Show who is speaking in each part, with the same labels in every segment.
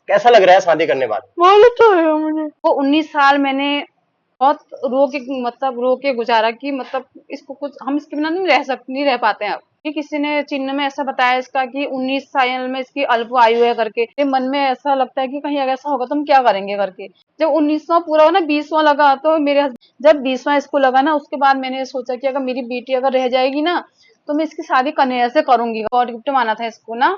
Speaker 1: कैसा लग रहा है शादी करने बाद?
Speaker 2: बहुत अच्छा लगा मुझे। वो 19 साल मैंने बहुत रो के गुजारा कि मतलब इसको कुछ हम इसके बिना नहीं रह पाते हैं अब। कि किसी ने चिन्ह में ऐसा बताया इसका कि 19 साल में इसकी अल्प आयु है करके, मन में ऐसा लगता है कि कहीं अगर ऐसा होगा तो हम क्या करेंगे करके। जब 19वां पूरा हुआ ना, 20वां लगा, तो जब 20वां इसको लगा ना, उसके बाद मैंने सोचा कि अगर मेरी बेटी अगर रह जाएगी ना तो मैं इसकी शादी कन्हैया से करूंगी। गॉड गिफ्ट माना था इसको ना।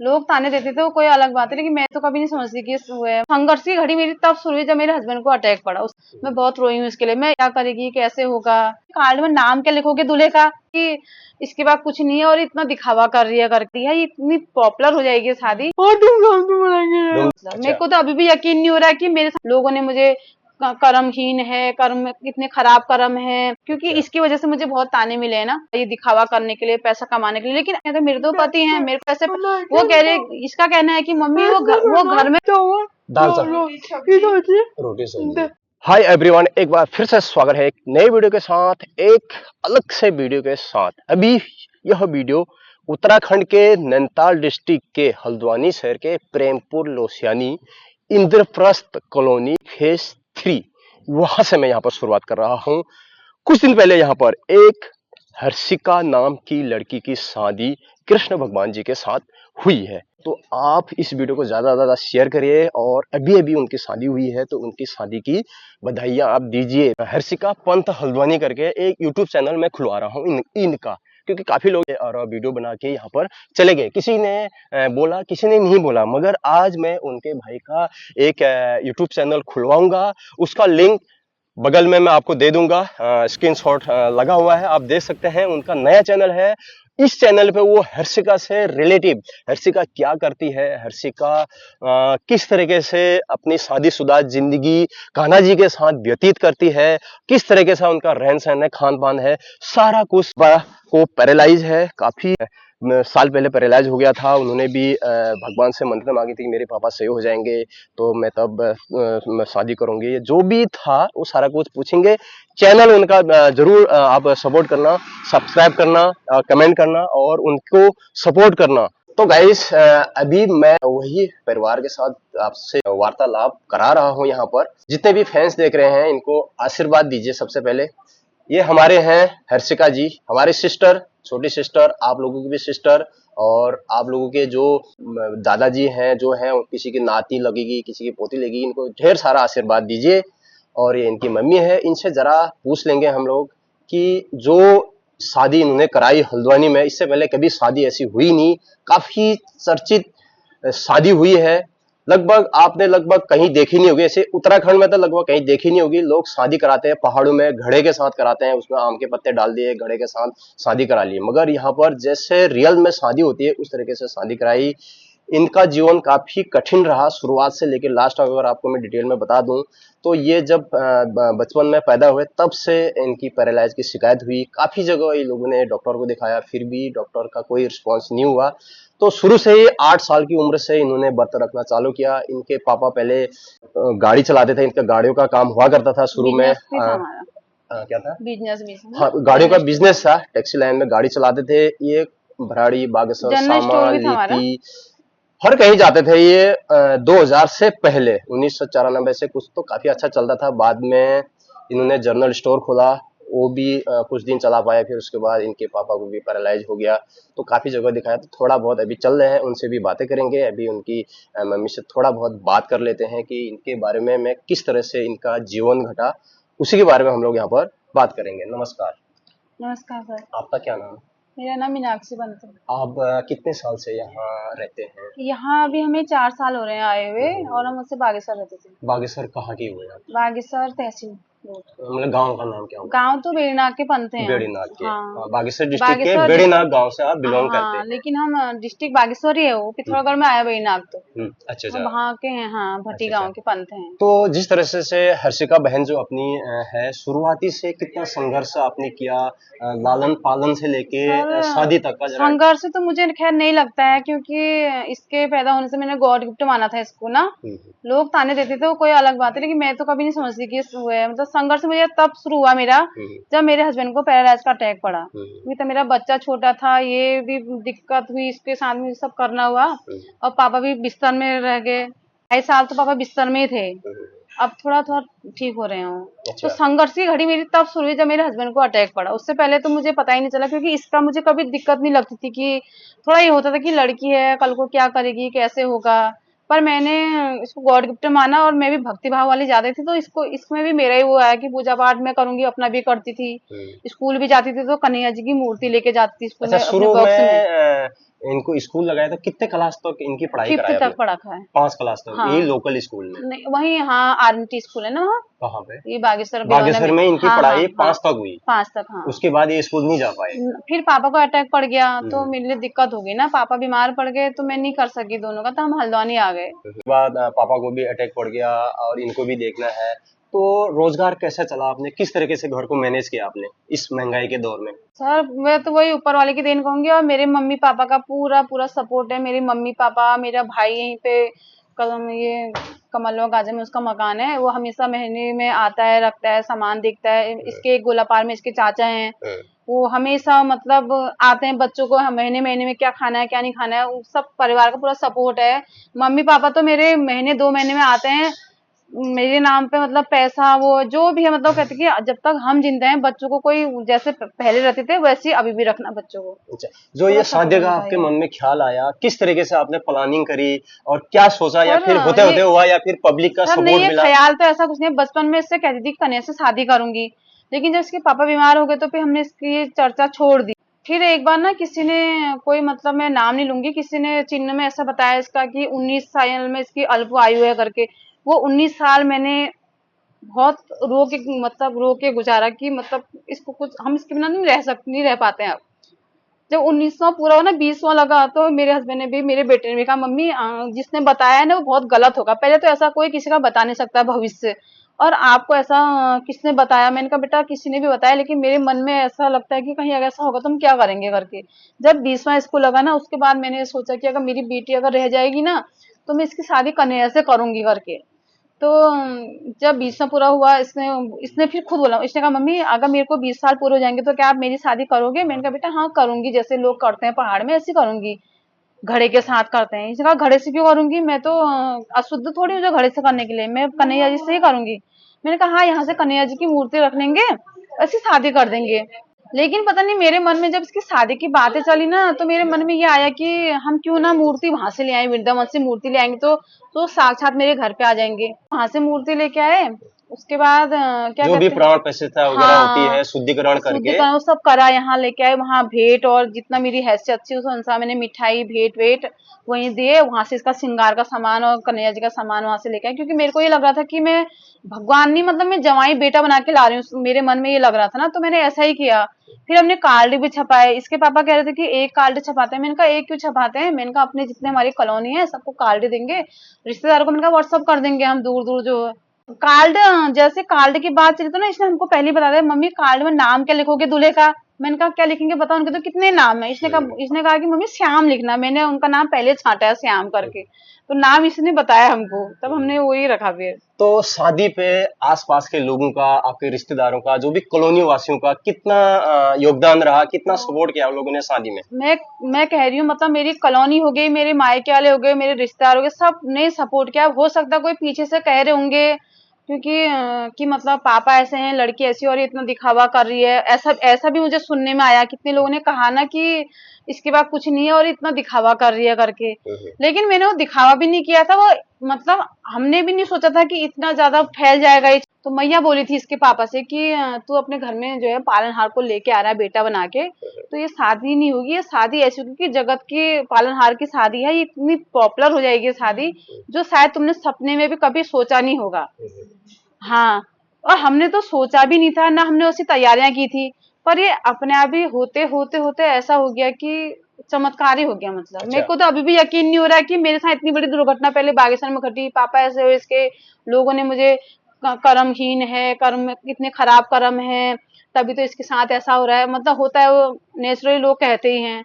Speaker 2: लोग ताने देते थे वो कोई अलग बात है, लेकिन मैं तो कभी नहीं समझती कि संघर्ष की घड़ी मेरी तब शुरू हुई जब मेरे हस्बैंड को अटैक पड़ा। मैं बहुत रोई हूँ इसके लिए, मैं क्या करेगी, कैसे होगा, कार्ड में नाम क्या लिखोगे दूल्हे का कि इसके बाद कुछ नहीं है और इतना दिखावा कर रही है करती है, इतनी पॉपुलर हो जाएगी शादी और धूमधाम से मनाएंगे। मेरे को तो अभी भी यकीन नहीं हो रहा है कि मेरे लोगों ने मुझे कर्महीन है, कर्म कितने खराब कर्म है, क्योंकि इसकी वजह से मुझे बहुत ताने मिले हैं ना, ये दिखावा करने के लिए, पैसा कमाने के लिए। लेकिन अगर मेरे तो पति हैं, मेरे पैसे वो कह रहे, इसका कहना है कि मम्मी वो घर में
Speaker 1: दाल रोटी सब्जी। हाय एवरीवन, एक बार फिर से स्वागत है एक नई वीडियो के साथ, एक अलग से वीडियो के साथ। अभी यह वीडियो उत्तराखंड के नैनीताल डिस्ट्रिक्ट के हल्द्वानी शहर के प्रेमपुर लोसियानी इंद्रप्रस्थ कॉलोनी फेज 3 वहां से मैं यहाँ पर शुरुआत कर रहा हूँ। कुछ दिन पहले यहाँ पर एक हर्षिका नाम की लड़की की शादी कृष्ण भगवान जी के साथ हुई है। तो आप इस वीडियो को ज्यादा से ज्यादा शेयर करिए और अभी अभी उनकी शादी हुई है तो उनकी शादी की बधाइयां आप दीजिए। हर्षिका पंत हल्द्वानी करके एक यूट्यूब चैनल मैं खुलवा रहा हूँ इनका, क्योंकि काफी लोग और वीडियो बना के यहाँ पर चले गए। किसी ने बोला, किसी ने नहीं बोला, मगर आज मैं उनके भाई का एक यूट्यूब चैनल खुलवाऊंगा। उसका लिंक बगल में मैं आपको दे दूंगा, स्क्रीनशॉट लगा हुआ है, आप देख सकते हैं। उनका नया चैनल है। इस चैनल पे वो हर्षिका से रिलेटिव, हर्षिका क्या करती है, हर्षिका किस तरीके से अपनी शादीशुदा जिंदगी कान्हा जी के साथ व्यतीत करती है, किस तरीके से उनका रहन सहन है, खान पान है, सारा कुछ। को पैरालाइज है, काफी साल पहले पैरालाइज हो गया था। उन्होंने भी भगवान से मंत्र मांगी थी कि मेरे पापा सही हो जाएंगे तो मैं तब मैं शादी करूंगी। जो भी था वो सारा कुछ पूछेंगे। चैनल उनका जरूर आप सपोर्ट करना, सब्सक्राइब करना, कमेंट करना और उनको सपोर्ट करना। तो गाइस, अभी मैं वही परिवार के साथ आपसे वार्तालाप करा रहा हूँ। यहाँ पर जितने भी फैंस देख रहे हैं इनको आशीर्वाद दीजिए। सबसे पहले ये हमारे हैं हर्षिका जी, हमारी सिस्टर, छोटी सिस्टर, आप लोगों की भी सिस्टर, और आप लोगों के जो दादाजी हैं, जो हैं, किसी की नाती लगेगी, किसी की पोती लगेगी, इनको ढेर सारा आशीर्वाद दीजिए। और ये इनकी मम्मी है, इनसे जरा पूछ लेंगे हम लोग कि जो शादी इन्होंने कराई हल्द्वानी में, इससे पहले कभी शादी ऐसी हुई नहीं, काफी चर्चित शादी हुई है। लगभग कहीं देखी नहीं होगी ऐसे, उत्तराखंड में तो लगभग कहीं देखी नहीं होगी। लोग शादी कराते हैं पहाड़ों में, घड़े के साथ कराते हैं, उसमें आम के पत्ते डाल दिए, घड़े के साथ शादी करा ली। मगर यहाँ पर जैसे रियल में शादी होती है उस तरीके से शादी कराई। इनका जीवन काफी कठिन रहा शुरुआत से लेकर लास्ट। अगर आपको मैं डिटेल में बता दूं तो ये जब बचपन में पैदा हुए तब से इनकी पैरालाइज की शिकायत हुई। काफी जगह ये लोगों ने डॉक्टर को दिखाया, फिर भी डॉक्टर का कोई रिस्पॉन्स नहीं हुआ। तो शुरू से ही 8 साल की उम्र से इन्होंने व्रत रखना चालू किया। इनके पापा पहले गाड़ी चलाते थे, इनका गाड़ियों का काम हुआ करता था शुरू में। क्या था?
Speaker 2: बिजनेस।
Speaker 1: हाँ, गाड़ियों का बिजनेस था, टैक्सी लाइन में गाड़ी चलाते थे ये। भराड़ी, बागेश्वर, सामा, लीती, हर कहीं जाते थे ये। 2000 से पहले 1994 से कुछ तो काफी अच्छा चलता था। बाद में इन्होंने जनरल स्टोर खोला, वो भी कुछ दिन चला पाया, फिर उसके बाद इनके पापा को भी पैरालाइज हो गया। तो काफी जगह दिखाया, तो थोड़ा बहुत अभी चल रहे हैं, उनसे भी बातें करेंगे। अभी उनकी मम्मी से थोड़ा बहुत बात कर लेते हैं कि इनके बारे में मैं किस तरह से इनका जीवन घटा, उसी के बारे में हम लोग यहाँ पर बात करेंगे। नमस्कार।
Speaker 2: नमस्कार सर।
Speaker 1: आपका क्या नाम?
Speaker 2: मेरा नाम मीनाक्षी बंत है।
Speaker 1: आप कितने साल से यहाँ रहते हैं?
Speaker 2: यहाँ अभी हमें 4 साल हो रहे हैं आए हुए, और हम उससे बागेश्वर रहते थे।
Speaker 1: बागेश्वर कहाँ के हुए आप?
Speaker 2: बागेश्वर तहसील।
Speaker 1: मतलब गांव का नाम क्या होगा?
Speaker 2: गांव तो बेड़ीनाग के पंथ हैं।
Speaker 1: बेड़ीनाग के।
Speaker 2: हाँ।
Speaker 1: बागेश्वर डिस्ट्रिक्ट के बेड़ीनाग गांव से आप बिलोंग
Speaker 2: हाँ,
Speaker 1: करते हैं।
Speaker 2: लेकिन हम डिस्ट्रिक्ट बागेश्वर ही है, वो पिथौरागढ़ में आया बेड़ीनाग तो।
Speaker 1: अच्छा अच्छा।
Speaker 2: वहाँ के हैं, हाँ, भट्टी गांव के पंथ हैं।
Speaker 1: तो जिस तरह से हर्षिका बहन जो अपनी है, शुरुआती से कितना संघर्ष आपने किया, लालन पालन से लेके शादी तक का?
Speaker 2: संघर्ष तो मुझे खैर नहीं लगता है, क्योंकि इसके पैदा होने से मैंने गॉड गिफ्ट माना था इसको ना। लोग ताने देते थे वो कोई अलग बात है, लेकिन मैं तो कभी नहीं समझती कि मतलब संघर्ष मुझे तब शुरू हुआ मेरा जब मेरे हस्बैंड को पैरालाइज का अटैक पड़ा। क्योंकि तो मेरा बच्चा छोटा था, ये भी दिक्कत हुई, इसके साथ में सब करना हुआ, और पापा भी बिस्तर में रह गए। 2.5 साल तो पापा बिस्तर में ही थे। अब थोड़ा थोड़ा ठीक हो रहे हो। तो संघर्ष की घड़ी मेरी तब शुरू हुई जब मेरे हस्बैंड को अटैक पड़ा। उससे पहले तो मुझे पता ही नहीं चला, क्योंकि इसका मुझे कभी दिक्कत नहीं लगती थी कि थोड़ा ये होता था कि लड़की है, कल को क्या करेगी, कैसे होगा। पर मैंने इसको गॉड गिफ्ट माना, और मैं भी भक्ति भाव वाली ज्यादा थी, तो इसको इसमें भी मेरा ही वो आया कि पूजा पाठ मैं करूंगी, अपना भी करती थी। स्कूल भी जाती थी तो कन्हैया जी की मूर्ति लेके जाती थी स्कूल
Speaker 1: अच्छा,
Speaker 2: में अपने
Speaker 1: शुरू
Speaker 2: बॉक्स में।
Speaker 1: में इनको स्कूल लगाया तो कितने क्लास तक इनकी पढ़ाई
Speaker 2: 5th
Speaker 1: कराई आपने?
Speaker 2: तक पढ़ा था है।
Speaker 1: 5 क्लास तक,
Speaker 2: हाँ,
Speaker 1: यही लोकल स्कूल में?
Speaker 2: नहीं वही, हाँ आरएनटी स्कूल है ना वहाँ,
Speaker 1: कहाँ पे?
Speaker 2: ये बागेश्वर बिरौना
Speaker 1: बागेश्वर
Speaker 2: में।
Speaker 1: में इनकी
Speaker 2: हाँ हाँ
Speaker 1: पढ़ाई
Speaker 2: हाँ,
Speaker 1: 5 तक हुई?
Speaker 2: 5 तक हाँ।
Speaker 1: उसके बाद ये स्कूल नहीं जा पाए?
Speaker 2: फिर पापा को अटैक पड़ गया तो
Speaker 1: हम्म।
Speaker 2: मेरे लिए दिक्कत हो गई ना, पापा बीमार पड़ गए तो मैं नहीं कर सकी दोनों का, तो हम हल्द्वानी आ गए।
Speaker 1: उसके बाद पापा को भी अटैक पड़ गया और इनको भी देखना है, तो रोजगार कैसे चला आपने? किस तरीके से घर को मैनेज किया आपने इस महंगाई के दौर में?
Speaker 2: सर मैं तो वही ऊपर वाले की देन कहूंगी, और मेरे मम्मी पापा का पूरा पूरा सपोर्ट है। मेरे मम्मी पापा, मेरा भाई यहीं पे कदम ये कमलवा गाजा में उसका मकान है, वो हमेशा महीने में आता है, रखता है, सामान देखता है। इसके एक गोलापार में इसके चाचा हैं, वो हमेशा मतलब आते हैं, बच्चों को महीने महीने में क्या खाना है क्या नहीं खाना है, वो सब परिवार का पूरा सपोर्ट है। मम्मी पापा तो मेरे महीने 2 महीने में आते हैं, मेरे नाम पे मतलब पैसा वो जो भी है, मतलब कहते कि जब तक हम जिंदा हैं बच्चों को कोई जैसे पहले रहते थे वैसे ही अभी भी रखना बच्चों को।
Speaker 1: अच्छा, जो
Speaker 2: पूरा
Speaker 1: ये
Speaker 2: सपोर्ट
Speaker 1: शादी का
Speaker 2: उनका
Speaker 1: आपके
Speaker 2: ही है।
Speaker 1: मन में ख्याल आया, किस तरीके से आपने प्लानिंग करी और क्या सोचा, या
Speaker 2: सर
Speaker 1: फिर होते
Speaker 2: ये
Speaker 1: होते हुआ, या फिर पब्लिक का
Speaker 2: सर नहीं,
Speaker 1: सपोर्ट
Speaker 2: ये
Speaker 1: मिला?
Speaker 2: ख्याल तो ऐसा कुछ नहीं है, बचपन में इससे कहती थी कन्या से शादी करूंगी, लेकिन जब इसके पापा बीमार हो गए तो फिर हमने इसकी ये चर्चा छोड़ दी। फिर एक बार ना किसी ने, कोई मतलब मैं नाम नहीं लूंगी, किसी ने चिन्ह में ऐसा बताया इसका कि 19 साल में इसकी अल्प आयु है करके। वो 19 साल मैंने बहुत रो के गुजारा कि मतलब इसको कुछ हम इसके बिना नहीं रह पाते हैं अब। जब 19वां पूरा हो ना, 20वां लगा, तो मेरे हस्बैंड ने भी, मेरे बेटे ने भी कहा मम्मी जिसने बताया है ना वो बहुत गलत होगा। पहले तो ऐसा कोई किसी का बता नहीं सकता भविष्य, और आपको ऐसा किसने बताया? मैंने कहा बेटा किसी ने भी बताया, लेकिन मेरे मन में ऐसा लगता है कि कहीं अगर ऐसा होगा तो हम क्या करेंगे करके। जब 20वां इसको लगा ना, उसके बाद मैंने सोचा कि अगर मेरी बेटी अगर रह जाएगी ना तो मैं इसकी शादी कन्हैया से करूंगी करके। तो जब 20वां पूरा हुआ, इसने इसने फिर खुद बोला, इसने कहा मम्मी अगर मेरे को 20 साल पूरे हो जाएंगे तो क्या आप मेरी शादी करोगे? मैंने कहा बेटा हाँ करूंगी, जैसे लोग करते हैं पहाड़ में ऐसे करूंगी, घड़े के साथ करते हैं। इसने कहा घड़े से क्यों करूंगी, मैं तो अशुद्ध थोड़ी हूँ जो घड़े से करने के लिए, मैं कन्हैया जी से ही करूंगी। मैंने कहा हाँ, यहाँ से कन्हैया जी की मूर्ति रख लेंगे, ऐसी शादी कर देंगे। लेकिन पता नहीं मेरे मन में जब इसकी शादी की बातें चली ना, तो मेरे मन में ये आया कि हम क्यों ना मूर्ति वहां से ले आए, वृंदावन से मूर्ति ले आएंगे तो साक्षात मेरे घर पे आ जाएंगे। वहां से मूर्ति लेके आए, उसके बाद क्या
Speaker 1: जो भी
Speaker 2: कहते हैं,
Speaker 1: प्राण प्रतिष्ठा वगैरह होती
Speaker 2: हाँ
Speaker 1: है, शुद्धिकरण करके।
Speaker 2: शुद्धिकरण वो सब करा, यहाँ लेके आए, वहां भेंट और जितना मेरी हैसियत थी उस अनुसार मैंने मिठाई भेंट वेट वहीं दिए। वहां से इसका श्रृंगार का सामान और कन्हैया जी का सामान वहां से लेके आए, क्योंकि मेरे को ये लग रहा था कि मैं भगवान नहीं, मतलब मैं जवाई बेटा बना के ला रही हूँ, मेरे मन में ये लग रहा था ना, तो मैंने ऐसा ही किया। फिर हमने कार्ड भी छपाए। इसके पापा कह रहे थे कि एक कार्ड छपाते हैं, मैंने कहा एक क्यों छपाते हैं, मैंने कहा अपने जितने हमारी कॉलोनी है सबको कार्ड देंगे, रिश्तेदारों को मैंने कहा व्हाट्सअप कर देंगे हम दूर दूर जो है। कार्ड, जैसे कार्ड की बात चली तो ना इसने हमको पहले ही बता दिया मम्मी कार्ड में नाम क्या लिखोगे दूल्हे का। मैंने कहा क्या लिखेंगे बताओ, उनके तो कितने नाम है। इसने कहा कि मम्मी श्याम लिखना। मैंने उनका नाम पहले छांटा है श्याम करके, तो नाम इसने बताया हमको, तब हमने वही रखा फिर।
Speaker 1: तो शादी पे आसपास के लोगों का, आपके रिश्तेदारों का, जो भी कॉलोनी वासियों का कितना योगदान रहा, कितना सपोर्ट किया आप लोगों ने शादी में?
Speaker 2: मैं मैं कह रही हूँ, मतलब मेरी कॉलोनी हो गई, मेरे मायके वाले हो गए, मेरे रिश्तेदार हो गए, सब ने सपोर्ट किया। हो सकता है कोई पीछे से कह रहे होंगे क्योंकि कि मतलब पापा ऐसे हैं, लड़की ऐसी, और ये इतना दिखावा कर रही है, ऐसा ऐसा भी मुझे सुनने में आया। कितने लोगों ने कहा ना कि इसके बाद कुछ नहीं है और इतना दिखावा कर रही है करके, लेकिन मैंने वो दिखावा भी नहीं किया था। वो मतलब हमने भी नहीं सोचा था कि इतना ज्यादा फैल जाएगा ये। तो मैया बोली थी इसके पापा से कि तू अपने घर में जो है पालनहार को लेके आ रहा है बेटा बना के, तो ये शादी नहीं होगी, ये शादी ऐसी होगी कि जगत की पालनहार की शादी है, ये इतनी पॉपुलर हो जाएगी शादी जो शायद तुमने सपने में भी कभी सोचा नहीं होगा। हाँ, और हमने तो सोचा भी नहीं था, ना हमने उसकी तैयारियां की थी, पर ये अपने आप ही होते होते होते ऐसा हो गया कि चमत्कार ही हो गया। मतलब मेरे
Speaker 1: अच्छा।
Speaker 2: को तो अभी भी यकीन नहीं हो रहा है कि मेरे साथ इतनी बड़ी दुर्घटना पहले बागेश्वर में घटी। पापा ऐसे हुए, इसके लोगों ने मुझे कर्महीन है, कर्म इतने खराब कर्म है, तभी तो इसके साथ ऐसा हो रहा है। मतलब होता है वो, नेचुरली लोग कहते ही हैं।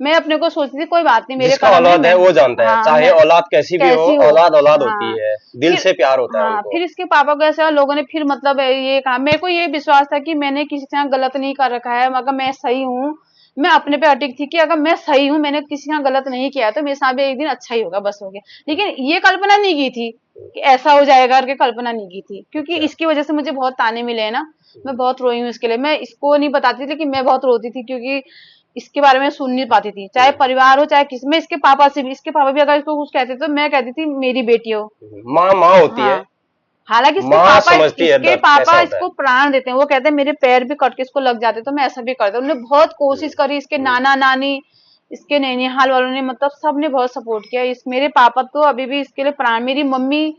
Speaker 2: मैं अपने को सोचती थी कोई बात नहीं, मेरे
Speaker 1: जिसका
Speaker 2: कर्म है,
Speaker 1: औलाद है
Speaker 2: मैं
Speaker 1: वो जानता है,
Speaker 2: हाँ
Speaker 1: चाहे
Speaker 2: मैं
Speaker 1: औलाद कैसी भी हो,
Speaker 2: कैसी हो।
Speaker 1: औलाद औलाद होती
Speaker 2: हाँ
Speaker 1: है, दिल
Speaker 2: फिर
Speaker 1: से प्यार होता है
Speaker 2: हाँ,
Speaker 1: उनको।
Speaker 2: फिर इसके पापा को ऐसा लोगों ने फिर मतलब ये कहा, मेरे को ये विश्वास था कि मैंने किसी के साथ गलत नहीं कर रखा है, मगर मैं सही हूँ। मैं अपने पे अटिक थी कि अगर मैं सही हूँ, मैंने किसी का गलत नहीं किया तो मेरे साथ भी एक दिन अच्छा ही होगा, बस हो गया। लेकिन ये कल्पना नहीं की थी कि ऐसा हो जाएगा करके, कल्पना नहीं की थी, क्योंकि इसकी वजह से मुझे बहुत ताने मिले हैं ना। मैं बहुत रोई हूँ इसके लिए। मैं इसको नहीं बताती थी, लेकिन मैं बहुत रोती थी, क्योंकि इसके बारे में सुन नहीं पाती थी, चाहे परिवार हो चाहे किसी में। इसके पापा से भी, इसके पापा भी अगर इसको कुछ कहते तो मैं कहती थी मेरी बेटी हो।
Speaker 1: माँ माँ होती है,
Speaker 2: हाँ, हालांकि इसके
Speaker 1: माँ
Speaker 2: पापा
Speaker 1: समझती है
Speaker 2: इसके
Speaker 1: दर्द कैसा
Speaker 2: पापा
Speaker 1: होता है।
Speaker 2: इसको प्राण देते हैं। वो कहते हैं मेरे पैर भी कट के इसको लग जाते तो मैं ऐसा भी करता। उन्होंने बहुत कोशिश करी, इसके नाना नानी, इसके नैनीहाल वालों ने, मतलब सबने बहुत सपोर्ट किया। इस मेरे पापा तो अभी भी इसके लिए प्राण। मेरी मम्मी,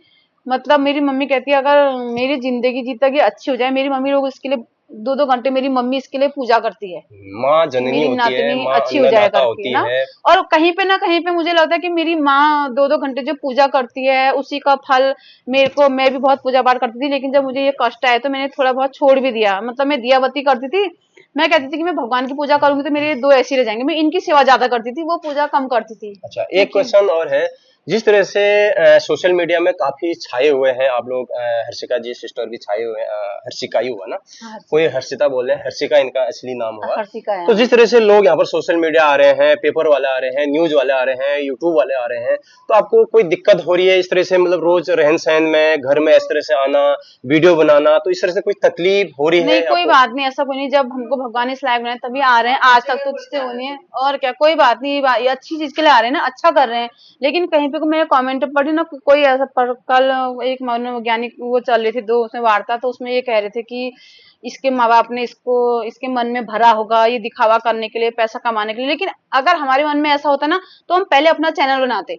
Speaker 2: मतलब मेरी मम्मी कहती है अगर मेरी जिंदगी जिंदगी अच्छी हो जाए, मेरी मम्मी लोग इसके लिए 2-2 घंटे मेरी मम्मी इसके लिए पूजा करती है
Speaker 1: माँ
Speaker 2: कि
Speaker 1: जननी
Speaker 2: मेरी
Speaker 1: होती है,
Speaker 2: नातनी
Speaker 1: माँ
Speaker 2: अच्छी हो जाए
Speaker 1: अन्नदाता
Speaker 2: करके
Speaker 1: होती
Speaker 2: ना।
Speaker 1: है।
Speaker 2: और कहीं पे ना कहीं पे मुझे लगता है कि मेरी माँ 2-2 घंटे जो पूजा करती है उसी का फल मेरे को, मैं भी बहुत पूजा पाठ करती थी, लेकिन जब मुझे ये कष्ट आया तो मैंने थोड़ा बहुत छोड़ भी दिया। मतलब मैं दियाबत्ती करती थी, मैं कहती थी कि मैं भगवान की पूजा करूंगी तो मेरे 2 ऐसे ही रह जाएंगे। मैं इनकी सेवा ज्यादा करती थी, वो पूजा कम करती थी।
Speaker 1: अच्छा, एक
Speaker 2: क्योंकि
Speaker 1: क्वेश्चन और है। जिस तरह से सोशल मीडिया में काफी छाए हुए हैं आप लोग, हर्षिका जी सिस्टर भी छाए हुए हैं, हर्षिका ही हुआ ना, कोई हर्षिता बोले, हर्षिका इनका असली नाम हुआ।
Speaker 2: हर्षिका है।
Speaker 1: तो जिस तरह से लोग यहाँ पर सोशल मीडिया आ रहे हैं, पेपर वाले आ रहे हैं, न्यूज वाले आ रहे हैं, यूट्यूब वाले आ रहे हैं, तो आपको कोई दिक्कत हो रही है इस तरह से, मतलब रोज रहन सहन में, घर में इस तरह से आना, वीडियो बनाना, तो इस तरह से कोई तकलीफ हो रही
Speaker 2: नहीं,
Speaker 1: है
Speaker 2: कोई
Speaker 1: आपको?
Speaker 2: बात नहीं, ऐसा कोई नहीं। जब हमको भगवान इस लायक बनाए तभी आ रहे हैं, आज तक तो किससे होनी है। और क्या, कोई बात नहीं, ये अच्छी चीज के लिए आ रहे हैं ना, अच्छा कर रहे हैं। लेकिन कहीं पे को मेरे कमेंट पढ़ी ना, कोई ऐसा कल एक मनोवैज्ञानिक वो चल रही थी, दो उसमें वार्ता, तो उसमें ये कह रहे थे कि इसके माँ बाप ने इसको, इसके मन में भरा होगा ये दिखावा करने के लिए, पैसा कमाने के लिए। लेकिन अगर हमारे मन में ऐसा होता ना तो हम पहले अपना चैनल बनाते,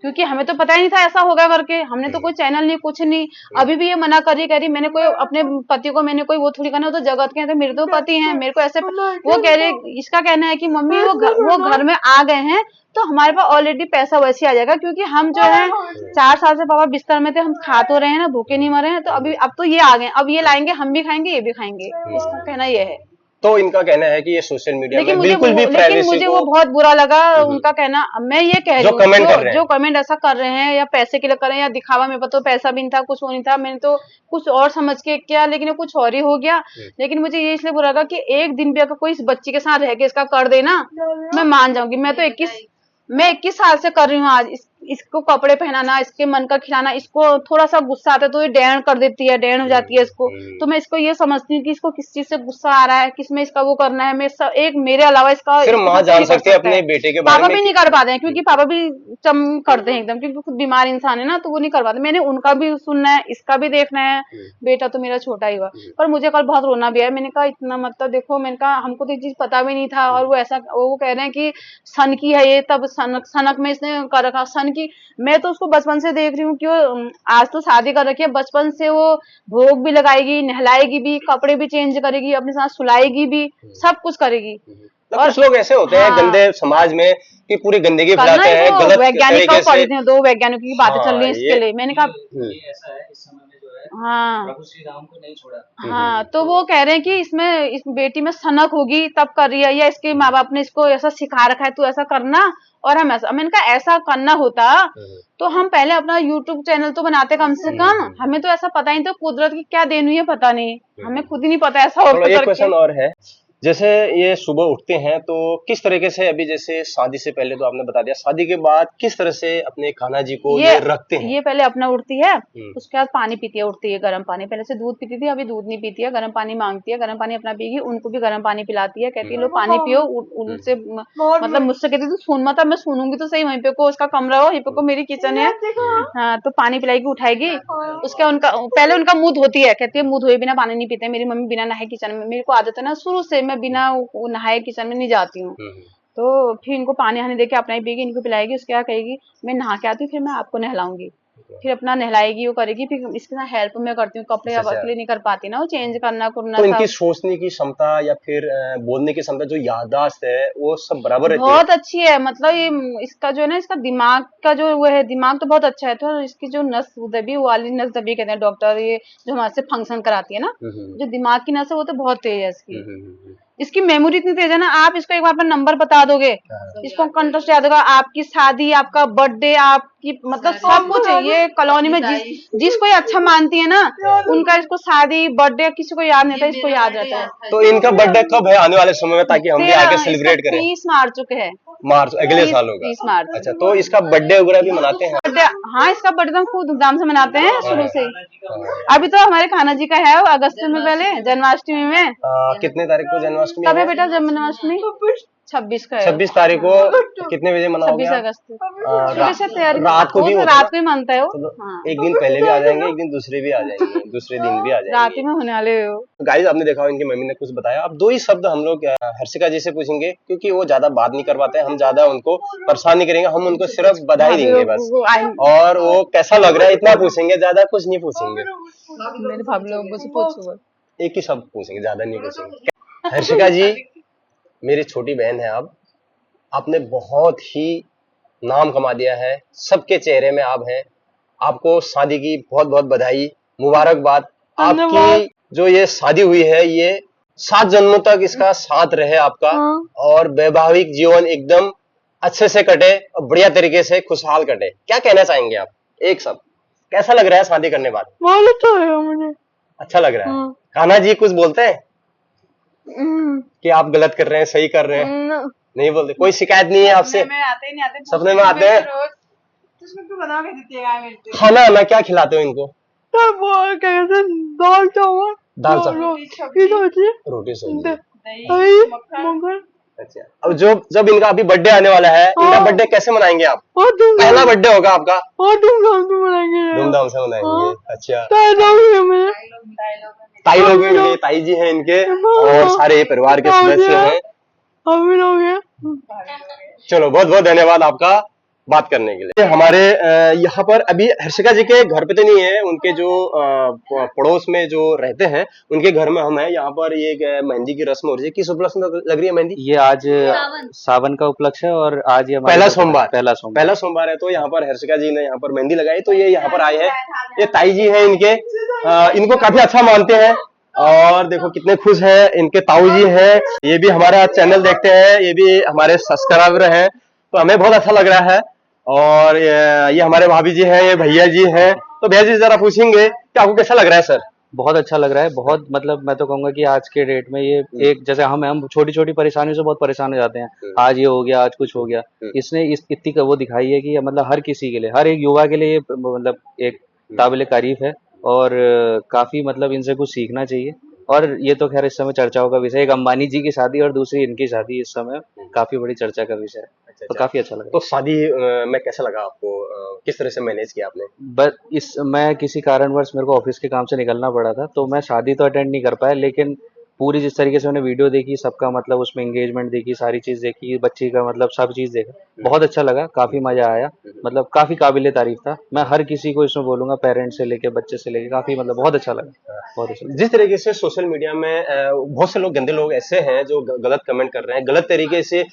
Speaker 2: क्योंकि हमें तो पता ही नहीं था ऐसा होगा करके। हमने तो कोई चैनल नहीं, कुछ नहीं। अभी भी ये मना कह रही मैंने कोई अपने पति को, मैंने कोई वो थोड़ी करना, वो तो जगत के हैं, तो मेरे तो पति हैं, मेरे को ऐसे। वो कह रही, इसका कहना है कि मम्मी वो घर में आ गए हैं तो हमारे पास ऑलरेडी पैसा वैसे आ जाएगा, क्योंकि हम जो है 4 साल से पापा बिस्तर में थे, हम खा तो रहे हैं ना, भूखे नहीं मरे हैं। तो अभी अब तो ये आ गए, अब ये लाएंगे, हम भी खाएंगे ये भी खाएंगे। इसका कहना ये है।
Speaker 1: तो इनका कहना है कि ये सोशल मीडिया
Speaker 2: लेकिन
Speaker 1: में
Speaker 2: मुझे
Speaker 1: बिल्कुल भी
Speaker 2: लेकिन
Speaker 1: प्राइवेसी
Speaker 2: मुझे
Speaker 1: को,
Speaker 2: वो बहुत बुरा लगा उनका कहना। मैं ये कह रही
Speaker 1: जो
Speaker 2: हूँ,
Speaker 1: कमेंट कर रहे
Speaker 2: जो
Speaker 1: हैं,
Speaker 2: कमेंट ऐसा कर रहे हैं या पैसे के लिए कर रहे हैं या दिखावा, मेरे पास तो पैसा भी नहीं था, कुछ वो नहीं था, मैंने तो कुछ और समझ के किया, लेकिन वो कुछ और ही हो गया। लेकिन मुझे ये इसलिए बुरा लगा कि एक दिन भी अगर कोई इस बच्ची के साथ रह के इसका कर दे ना, मैं मान जाऊंगी। मैं 21 साल से कर रही हूँ आज। इसको कपड़े पहनाना, इसके मन का खिलाना, इसको थोड़ा सा गुस्सा आता है तो ये डैन कर देती है, डैन हो जाती है इसको। तो मैं इसको ये समझती हूँ कि इसको किस चीज से गुस्सा आ रहा है, किसमें इसका वो करना है। एक मेरे अलावा इसका
Speaker 1: सिर्फ
Speaker 2: इसको
Speaker 1: माँ
Speaker 2: सब कोई
Speaker 1: जान
Speaker 2: नहीं कर
Speaker 1: सकती है
Speaker 2: सकता
Speaker 1: अपने
Speaker 2: है।
Speaker 1: बेटे के बारे
Speaker 2: पापा
Speaker 1: में
Speaker 2: भी नहीं
Speaker 1: कि
Speaker 2: कर पाते हैं, क्योंकि पापा भी चम करते हैं एकदम, क्योंकि खुद बीमार इंसान है ना, तो वो नहीं कर पाते। मैंने उनका भी सुनना है, इसका भी देखना है। बेटा तो मेरा छोटा ही हुआ, पर मुझे कल बहुत रोना भी आया। मैंने कहा इतना मतलब देखो, मैंने कहा हमको तो ये चीज पता भी नहीं था। और वो ऐसा, वो कह रहे हैं कि सन की है ये, तब सनक सनक में इसने कर रखा सन की। मैं तो उसको बचपन से देख रही हूँ कि वो आज तो शादी कर रखी है, बचपन से वो भोग भी लगाएगी, नहलाएगी भी, कपड़े भी चेंज करेगी, अपने साथ सुलाएगी भी, सब कुछ करेगी।
Speaker 1: तो
Speaker 2: और
Speaker 1: कुछ लोग ऐसे होते हैं
Speaker 2: हाँ,
Speaker 1: गंदे समाज में कि पूरी गंदगी
Speaker 2: करना
Speaker 1: फैलाते
Speaker 2: ही,
Speaker 1: हैं
Speaker 2: वो
Speaker 1: गलत
Speaker 2: वैज्ञानिक का
Speaker 1: तरीके से।
Speaker 2: पढ़ी थी, 2 वैज्ञानिकों की बातें चल रही
Speaker 1: हाँ,
Speaker 2: है इसके लिए। मैंने कहा
Speaker 3: ये ऐसा है, इस समय में जो है
Speaker 2: हाँ,
Speaker 3: प्रभु श्री राम को नहीं छोड़ा।
Speaker 2: हाँ, तो वो कह रहे हैं कि इसमें इस बेटी में सनक होगी तब कर रही है, या इसके माँ बाप ने इसको ऐसा सिखा रखा है तू ऐसा करना, और हम ऐसा। मैंने कहा ऐसा करना होता तो हम पहले अपना यूट्यूब चैनल तो बनाते कम से कम। हमें तो ऐसा पता ही नहीं, तो कुदरत की क्या देन हुई है पता नहीं, हमें खुद ही नहीं पता ऐसा
Speaker 1: चलो
Speaker 2: होगा
Speaker 1: एक
Speaker 2: करके।
Speaker 1: क्वेश्चन और है। जैसे ये सुबह उठते हैं तो किस तरीके से, अभी जैसे शादी से पहले तो आपने बता दिया, शादी के बाद किस तरह से अपने कान्हा जी को ये रखते हैं?
Speaker 2: ये पहले अपना उठती है, उसके बाद पानी पीती है, उठती है गर्म पानी। पहले से दूध पीती थी, अभी दूध नहीं पीती है, गर्म पानी मांगती है, गर्म पानी अपना पीगी। उनको भी गर्म पानी पिलाती है, कहती है लो पानी पियो। उनसे मतलब मुझसे कहती तू सुन मत, अब मैं सुनूंगी तो सही। वहीं पे को उसका कमरा हो, यहीं पे को मेरी किचन है। हाँ, तो पानी पिलाएगी, उठाएगी। उसका उनका पहले उनका मुंह धोती है, कहती है मुंह धोए बिना पानी नहीं पीते। मेरी मम्मी बिना नहाए किचन में, मेरे को आदत है ना शुरू से, मैं बिना नहाए किचन में नहीं जाती हूँ। तो फिर इनको पानी हानी देके अपना ही पिएगी, इनको पिलाएगी। उसके बाद कहेगी मैं नहा के आती हूँ, फिर मैं आपको नहलाऊंगी। फिर अपना नहलाएगी, वो करेगी। फिर इसके साथ हेल्प मैं करती हूँ, कपड़े अब अकेले नहीं कर पाती ना, वो चेंज करना करना
Speaker 1: तो इनकी
Speaker 2: सब।
Speaker 1: सोचने की क्षमता या फिर बोलने की क्षमता, जो याददाश्त है, वो सब बराबर रहती है?
Speaker 2: बहुत अच्छी है, मतलब ये इसका जो है ना, इसका दिमाग का जो वो है, दिमाग तो बहुत अच्छा है। तो इसकी जो नस दबी, वो वाली नस दबी कहते हैं डॉक्टर, ये जो हमारे से फंक्शन कराती है ना, जो दिमाग की नस है वो तो बहुत तेज है इसकी। इसकी मेमोरी इतनी तेज है ना, आप इसको एक बार अपना नंबर बता दोगे, इसको कंटेस्ट याद होगा, आपकी शादी, आपका बर्थडे, आपकी मतलब सब कुछ है। ये कॉलोनी में जिसको ये अच्छा मानती है ना, उनका इसको शादी बर्थडे किसी को याद नहीं था, इसको याद रहता है।
Speaker 1: तो इनका बर्थडे कब है आने वाले समय में, ताकि हम भी आगे सेलिब्रेट करें?
Speaker 2: 30 मार्च को है।
Speaker 1: मार्च अगले साल होगा।
Speaker 2: 30 मार्च।
Speaker 1: अच्छा, तो इसका बर्थडे वगैरह भी मनाते हैं?
Speaker 2: बर्थडे, हाँ, इसका बर्थडे हम खूब धूमधाम से मनाते हैं शुरू से ही। अभी तो हमारे खाना जी का है अगस्त में, पहले जन्माष्टमी में।
Speaker 1: कितने तारीख को जन्माष्टमी
Speaker 2: कब है
Speaker 1: है?
Speaker 2: बेटा जन्माष्टमी? 26 का है।
Speaker 1: 26 तारीख को कितने बजे मनाओगे
Speaker 2: 26
Speaker 1: आप?
Speaker 2: अगस्त सुबह से तैयारी,
Speaker 1: रात को भी होता है
Speaker 2: रात
Speaker 1: ना?
Speaker 2: को ही मानता है वो।
Speaker 1: तो
Speaker 2: हाँ,
Speaker 1: एक दिन पहले भी आ जाएंगे, एक दिन दूसरे भी आ जाएंगे, दूसरे दिन भी आ
Speaker 2: रात ही
Speaker 1: जाएंगे।
Speaker 2: में होने वाले हो।
Speaker 1: गाइस, आपने देखा इनकी मम्मी ने कुछ बताया। अब दो ही शब्द हम लोग हर्षिका जी से पूछेंगे, क्योंकि वो ज्यादा बात नहीं कर पाते, हम ज्यादा उनको परेशान नहीं करेंगे, हम उनको सिर्फ बधाई देंगे बस। और वो कैसा लग रहा है इतना पूछेंगे, ज्यादा कुछ नहीं पूछेंगे।
Speaker 2: मेरे भाभी लोगों से पूछो,
Speaker 1: एक ही शब्द पूछेंगे, ज्यादा नहीं पूछेंगे। हर्षिका जी मेरी छोटी बहन है। आप आपने बहुत ही नाम कमा दिया है, सबके चेहरे में आप हैं। आपको शादी की बहुत बहुत बधाई, मुबारकबाद। आपकी जो ये शादी हुई है, ये 7 जन्मों तक इसका साथ रहे आपका। और वैवाहिक जीवन एकदम अच्छे से कटे और बढ़िया तरीके से खुशहाल कटे। क्या कहना चाहेंगे आप? एक सब कैसा लग रहा है शादी करने बाद?
Speaker 2: बहुत अच्छा लगा मुझे।
Speaker 1: अच्छा लग रहा है। कान्हा जी कुछ बोलते हैं कि आप गलत कर रहे हैं, सही कर रहे हैं? नहीं बोलते? कोई शिकायत नहीं है आपसे?
Speaker 2: आते ही नहीं आते,
Speaker 1: सपने में आते हैं? खाना मैं क्या खिलाते हो इनको?
Speaker 2: दाल चावल,
Speaker 1: दाल चावल, रोटी सब्जी। अच्छा, अब जब इनका अभी बर्थडे आने वाला है, इनका बर्थडे कैसे मनाएंगे आप? पहला बर्थडे होगा आपका? धूमधाम से मनाएंगे। अच्छा, ताई लोग भी मिले, ताई जी हैं इनके, और सारे परिवार के सदस्य हैं। चलो, बहुत बहुत धन्यवाद आपका बात करने के लिए। हमारे यहाँ पर अभी हर्षिका जी के घर पे तो नहीं है, उनके जो पड़ोस में जो रहते हैं उनके घर में हम हैं। यहाँ पर ये मेहंदी की रस्म हो रही है। किस उपलक्ष्य में लग रही है मेहंदी?
Speaker 4: ये आज सावन का उपलक्ष्य है और आज ये
Speaker 1: पहला सोमवार
Speaker 4: पहला सोमवार
Speaker 1: है। तो यहाँ पर हर्षिका जी ने यहाँ पर मेहंदी लगाई, तो ये यहाँ पर आए हैं। ये ताई जी है इनके, इनको काफी अच्छा मानते हैं और देखो कितने खुश हैं। इनके ताऊ जी हैं, ये भी हमारा चैनल देखते हैं, ये भी हमारे सब्सक्राइबर हैं, तो हमें बहुत अच्छा लग रहा है। और ये हमारे भाभी जी हैं, ये भैया जी हैं। तो भैया जी जरा पूछेंगे कि आपको कैसा लग रहा है? सर
Speaker 4: बहुत अच्छा लग रहा है। बहुत मतलब मैं तो कहूंगा कि आज के डेट में ये एक जैसे हम छोटी छोटी परेशानियों से बहुत परेशान हो जाते हैं, आज ये हो गया, आज कुछ हो गया, इसने इतनी वो दिखाई है कि मतलब हर किसी के लिए, हर एक युवा के लिए ये मतलब एक काबिल तारीफ है। और काफी मतलब इनसे कुछ सीखना चाहिए। और ये तो खैर इस समय चर्चाओं का विषय, एक अंबानी जी की शादी और दूसरी इनकी शादी इस समय काफी बड़ी चर्चा का विषय है। तो काफी अच्छा लगा।
Speaker 1: तो शादी में कैसा लगा आपको? किस तरह से मैनेज किया आपने?
Speaker 4: बस मैं किसी कारणवश मेरे को ऑफिस के काम से निकलना पड़ा था, तो मैं शादी तो अटेंड नहीं कर पाया, लेकिन पूरी जिस तरीके से मैंने वीडियो देखी, सबका मतलब उसमें एंगेजमेंट देखी, सारी चीज देखी, बच्ची का मतलब सब चीज देखा, बहुत अच्छा लगा, काफी मजा आया। मतलब काफी काबिले तारीफ था। मैं हर किसी को इसमें बोलूंगा, पेरेंट्स से लेके बच्चे से लेके, काफी मतलब बहुत अच्छा लगा, बहुत अच्छा।
Speaker 1: जिस तरीके से सोशल मीडिया में बहुत से लोग, गंदे लोग ऐसे हैं जो गलत कमेंट कर रहे हैं, गलत तरीके से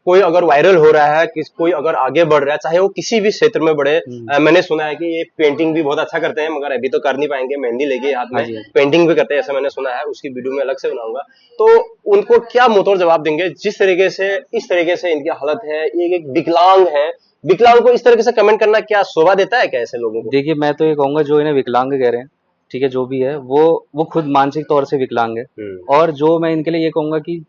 Speaker 1: कोई अगर वायरल हो रहा है, कोई अगर आगे बढ़ रहा है, चाहे वो किसी भी क्षेत्र में बढ़े। मैंने सुना है कि ये पेंटिंग भी बहुत अच्छा करते हैं, मगर अभी तो कर नहीं पाएंगे, मेहंदी लेके हाथ में पेंटिंग भी करते हैं, ऐसा मैंने सुना है। उसकी वीडियो में अलग से बनाऊंगा। तो उनको क्या मुंहतोड़ जवाब देंगे जिस तरीके से, इस तरीके से इनकी हालत है? ये एक विकलांग है, विकलांग को इस तरीके से कमेंट करना क्या शोभा देता है क्या ऐसे लोगों को?
Speaker 4: देखिए, मैं तो ये कहूंगा जो इन्हें विकलांग कह रहे हैं, ठीक है, जो भी है वो खुद मानसिक तौर से विकलांग है। और जो मैं इनके लिए ये कहूंगा कि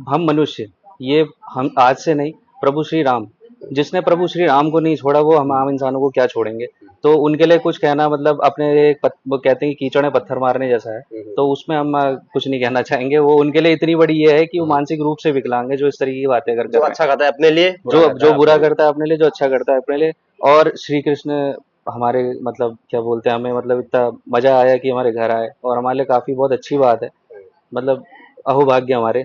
Speaker 4: हम मनुष्य, ये हम आज से नहीं, प्रभु श्री राम, जिसने प्रभु श्री राम को नहीं छोड़ा, वो हम आम इंसानों को क्या छोड़ेंगे? तो उनके लिए कुछ कहना मतलब अपने वो कहते हैं कि कीचड़ में पत्थर मारने जैसा है, तो उसमें हम कुछ नहीं कहना चाहेंगे। वो उनके लिए इतनी बड़ी ये है कि वो मानसिक रूप से विकलांग है, जो इस तरीके की बातें करते हैं।
Speaker 1: जो अच्छा करता है अपने लिए,
Speaker 4: जो बुरा करता है अपने लिए, जो अच्छा करता है अपने लिए। और श्री कृष्ण हमारे मतलब क्या बोलते हैं, हमें मतलब इतना मजा आया कि हमारे घर आए, और हमारे लिए काफी बहुत अच्छी बात है, मतलब अहोभाग्य हमारे।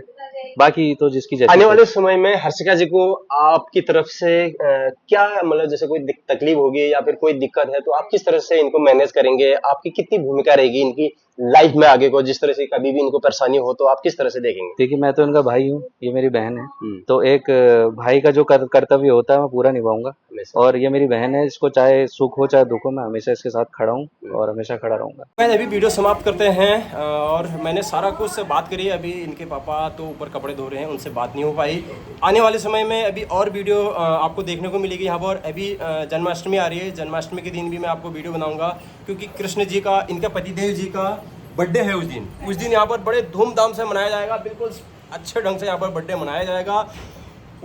Speaker 4: बाकी तो जिसकी जैसी
Speaker 1: आने वाले समय में हर्षिका जी को आपकी तरफ से क्या मतलब, जैसे कोई तकलीफ होगी या फिर कोई दिक्कत है, तो आप किस तरह से इनको मैनेज करेंगे? आपकी कितनी भूमिका रहेगी इनकी लाइफ में आगे को जिस तरह से कभी भी इनको परेशानी हो तो आप किस तरह से देखेंगे?
Speaker 4: देखिए मैं तो इनका भाई हूँ, ये मेरी बहन है,
Speaker 1: हम्म।
Speaker 4: तो एक भाई का जो कर्तव्य होता है मैं पूरा निभाऊंगा।
Speaker 1: हमेशा।
Speaker 4: और ये मेरी बहन है, इसको चाहे सुख हो चाहे दुख हो, मैं हमेशा इसके साथ खड़ा हूँ और हमेशा खड़ा रहूंगा।
Speaker 1: मैं अभी वीडियो समाप्त करते हैं और मैंने सारा कुछ से बात करी। अभी इनके पापा तो ऊपर कपड़े धो रहे हैं, उनसे बात नहीं हो पाई। आने वाले समय में अभी और वीडियो आपको देखने को मिलेगी यहाँ पर। अभी जन्माष्टमी आ रही है, जन्माष्टमी के दिन भी मैं आपको वीडियो बनाऊंगा, क्योंकि कृष्ण जी का, इनका पतिदेव जी का बर्थडे है उस दिन यहाँ पर बड़े धूमधाम से मनाया जाएगा, बिल्कुल अच्छे ढंग से यहाँ पर बर्थडे मनाया जाएगा।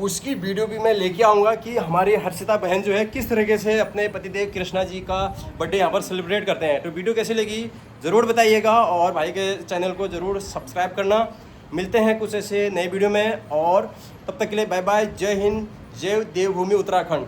Speaker 1: उसकी वीडियो भी मैं लेके आऊँगा कि हमारी हर्षिता बहन जो है किस तरीके से अपने पतिदेव कृष्णा जी का बर्थडे यहाँ पर सेलिब्रेट करते हैं। तो वीडियो कैसी लगी ज़रूर बताइएगा और भाई के चैनल को ज़रूर सब्सक्राइब करना। मिलते हैं कुछ ऐसे नए वीडियो में और तब तक के लिए बाय बाय। जय हिंद, जय देवभूमि उत्तराखंड।